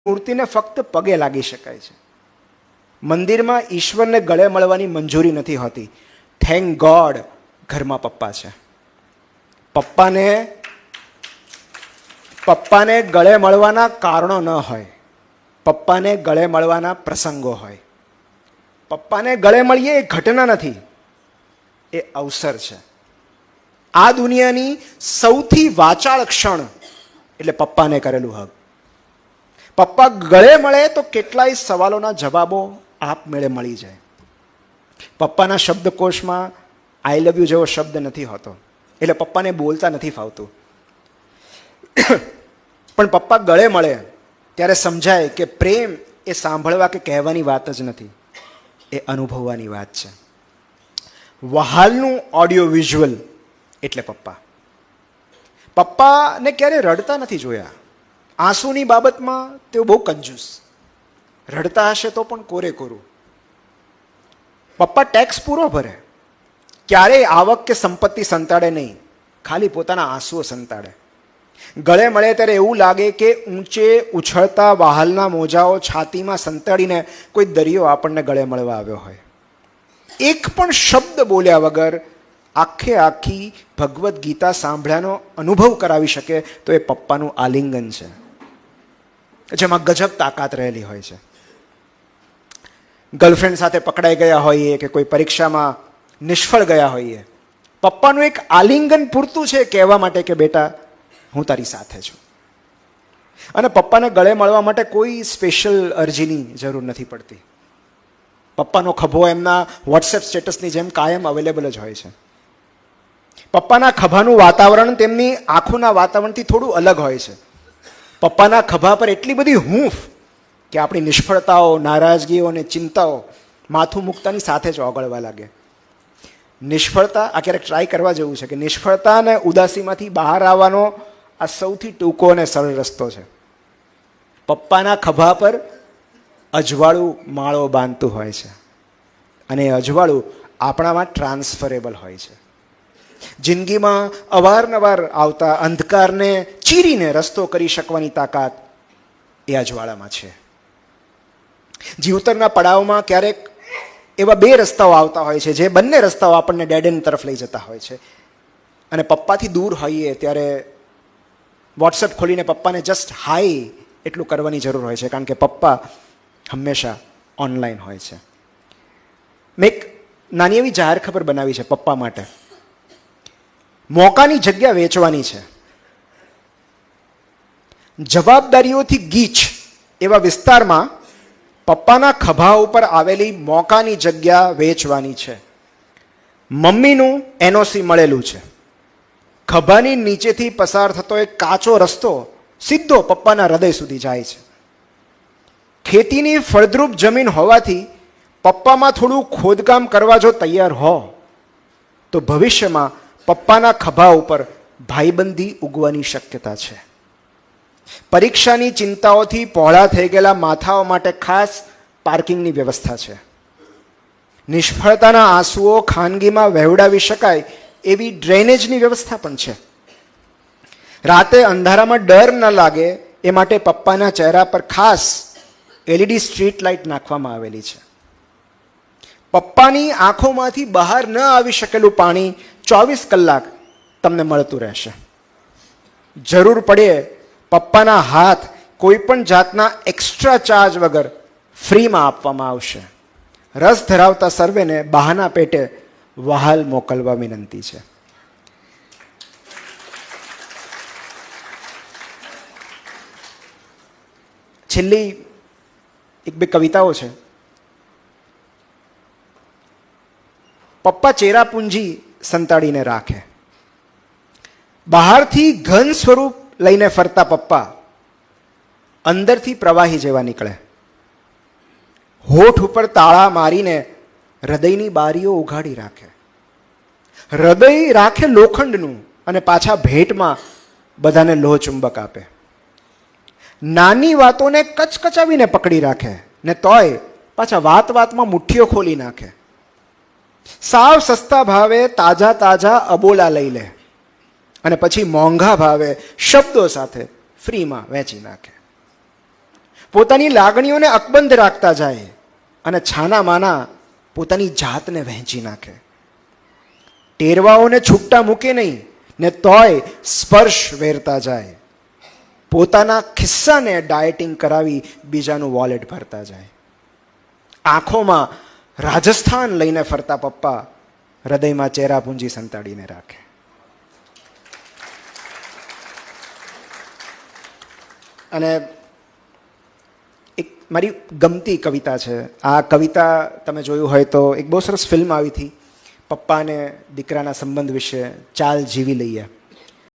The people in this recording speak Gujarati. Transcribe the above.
મૂર્તિને ફક્ત પગે લાગી શકાય છે. મંદિરમાં ઈશ્વરને ગળે મળવાની મંજૂરી નથી હોતી. થેન્ક ગોડ ઘરમાં પપ્પા છે. પપ્પાને ગળે મળવાના કારણો ન હોય, પપ્પાને ગળે મળવાના પ્રસંગો હોય. પપ્પાને ગળે મળીએ એ ઘટના નથી, એ અવસર છે. આ દુનિયાની સૌથી વાચાળ ક્ષણ એટલે પપ્પાને કરેલું હગ. પપ્પા ગળે મળે તો કેટલાય સવાલોના જવાબો આપમેળે મળી જાય. પપ્પાના શબ્દકોશમાં આઈ લવ યુ જેવો શબ્દ નથી હોતો, એટલે પપ્પાને બોલતા નથી ફાવતું. પણ પપ્પા ગળે મળે ત્યારે સમજાય કે પ્રેમ એ સાંભળવા કે કહેવાની વાત જ નથી, એ અનુભવવાની વાત છે. વહાલનું ઓડિયો વિઝ્યુઅલ એટલે પપ્પા. પપ્પાને ક્યારે રડતા નથી જોયા. આંસુની બાબતમાં તેઓ બહુ કંજૂસ. રડતા હશે તો પણ કોરે કોરું. પપ્પા ટેક્સ પૂરો ભરે, ક્યારેય આવક કે સંપત્તિ સંતાડે નહીં, ખાલી પોતાના આંસુઓ સંતાડે. ગળે મળે ત્યારે એવું લાગે કે ઊંચે ઉછળતા વહાલના મોજાઓ છાતીમાં સંતાડીને કોઈ દરિયો આપણને ગળે મળવા આવ્યો હોય. એક પણ શબ્દ બોલ્યા વગર આખે આખી ભગવદ્ ગીતા સાંભળ્યાનો અનુભવ કરાવી શકે તો એ પપ્પાનું આલિંગન છે, જેમાં ગજબ તાકાત રહેલી હોય છે. ગર્લફ્રેન્ડ સાથે પકડાઈ ગયા હોઈએ કે કોઈ પરીક્ષામાં નિષ્ફળ ગયા હોઈએ, પપ્પાનું એક આલિંગન પૂરતું છે કહેવા માટે કે બેટા હું તારી સાથે છું. અને પપ્પાને ગળે મળવા માટે કોઈ સ્પેશિયલ અરજીની જરૂર નથી પડતી. પપ્પાનો ખભો એમના વોટ્સએપ સ્ટેટસની જેમ કાયમ અવેલેબલ જ હોય છે. પપ્પાના ખભાનું વાતાવરણ તેમની આંખોના વાતાવરણથી થોડું અલગ હોય છે. પપ્પાના ખભા પર એટલી બધી હૂંફ કે આપણી નિષ્ફળતાઓ, નારાજગીઓ અને ચિંતાઓ માથું મૂકતાની સાથે જ ઓગળવા લાગે. નિષ્ફળતા, આ ક્યારેક ટ્રાય કરવા જેવું છે કે નિષ્ફળતા અને ઉદાસીમાંથી બહાર આવવાનો આ સૌથી ટૂંકો અને સરળ રસ્તો છે. પપ્પાના ખભા પર અજવાળું માળો બાંધતું હોય છે, અને એ અજવાળું આપણામાં ટ્રાન્સફરેબલ હોય છે. જિંદગીમાં અવારનવાર આવતા અંધકારને ચીરીને રસ્તો કરી શકવાની તાકાત એ અજવાળામાં છે. જીવતરના પડાવમાં ક્યારેક એવા બે રસ્તાઓ આવતા હોય છે, જે બંને રસ્તાઓ આપણને ડેડ એન્ડ તરફ લઈ જતા હોય છે. અને પપ્પાથી દૂર હોઈએ ત્યારે વોટ્સએપ ખોલીને પપ્પાને જસ્ટ હાય એટલું કરવાની જરૂર હોય છે, કારણ કે પપ્પા હંમેશા ઓનલાઈન હોય છે. મેં એક નાની એવી જાહેર ખબર બનાવી છે પપ્પા માટે. મોકાની જગ્યા વેચવાની છે. જવાબદારીઓથી ગીચ એવા વિસ્તારમાં પપ્પાના ખભા ઉપર આવેલી મોકાની જગ્યા વેચવાની છે. મમ્મીનું એનઓસી મળેલું છે. ખભાની નીચેથી પસાર થતો એક કાચો રસ્તો સીધો પપ્પાના હૃદય સુધી જાય છે. ખેતીની ફળદ્રુપ જમીન હોવાથી પપ્પામાં થોડું ખોદકામ કરવા જો તૈયાર હો તો ભવિષ્યમાં પપ્પાના ખભા ઉપર ભાઈબંધી ઉગવાની શક્યતા છે. પરીક્ષાની ચિંતાઓથી પહોળા થઈ ગયેલા માથાઓ માટે ખાસ પાર્કિંગની વ્યવસ્થા છે. નિષ્ફળતાના આંસુઓ ખાનગીમાં વહેવડાવી શકાય એવી ડ્રેનેજની વ્યવસ્થા પણ છે. રાતે અંધારામાં ડર ન લાગે એ માટે પપ્પાના ચહેરા પર ખાસ એલઈડી સ્ટ્રીટ લાઇટ નાખવામાં આવેલી છે. પપ્પાની આંખોમાંથી બહાર ન આવી શકેલું પાણી 24 કલાક તમને મળતું રહેશે. જરૂર પડે પપ્પાના હાથ કોઈ પણ જાતના એક્સ્ટ્રા ચાર્જ વગર ફ્રીમાં આપવામાં આવશે. રસ ધરાવતા સર્વેને બહાના પેટે વહાલ મોકલવા વિનંતી છે. છેલ્લી એક બે કવિતાઓ છે. પપ્પા ચેરાપુંજી સંતાડીને રાખે. બહારથી ઘન સ્વરૂપ લઈને ફરતા પપ્પા અંદરથી પ્રવાહી જેવા નીકળે. હોઠ ઉપર તાળા મારીને હૃદયની બારીઓ ઉઘાડી રાખે. હૃદય રાખે લોખંડનું અને પાછા ભેટમાં બધાને લોહ ચુંબક આપે. નાની વાતોને કચકચાવીને પકડી રાખે ને તોય પાછા વાત વાતમાં મુઠ્ઠીઓ ખોલી નાખે. સાવ સસ્તા ભાવે તાજા તાજા અબોલા લઈ લે અને પછી મોંઘા ભાવે શબ્દો સાથે ફ્રીમાં વેચી નાખે. પોતાની લાગણીઓને અકબંધ રાખતા જાય અને છાના માના પોતાની જાતને વહેંચી નાખે. ટેરવાઓને છૂટા મૂકે નહીં ને તોય સ્પર્શ વેરતા જાય. પોતાના ખિસ્સાને ડાયટિંગ કરાવી બીજાનું વોલેટ ભરતા જાય. આંખોમાં રાજસ્થાન લઈને ફરતા પપ્પા હૃદયમાં ચેરાપુંજી સંતાડીને રાખે. અને એક મારી ગમતી કવિતા છે. આ કવિતા તમે જોયું હોય તો એક બહુ સરસ ફિલ્મ આવી હતી પપ્પા અને દીકરાના સંબંધ વિશે, ચાલ જીવી લઈએ.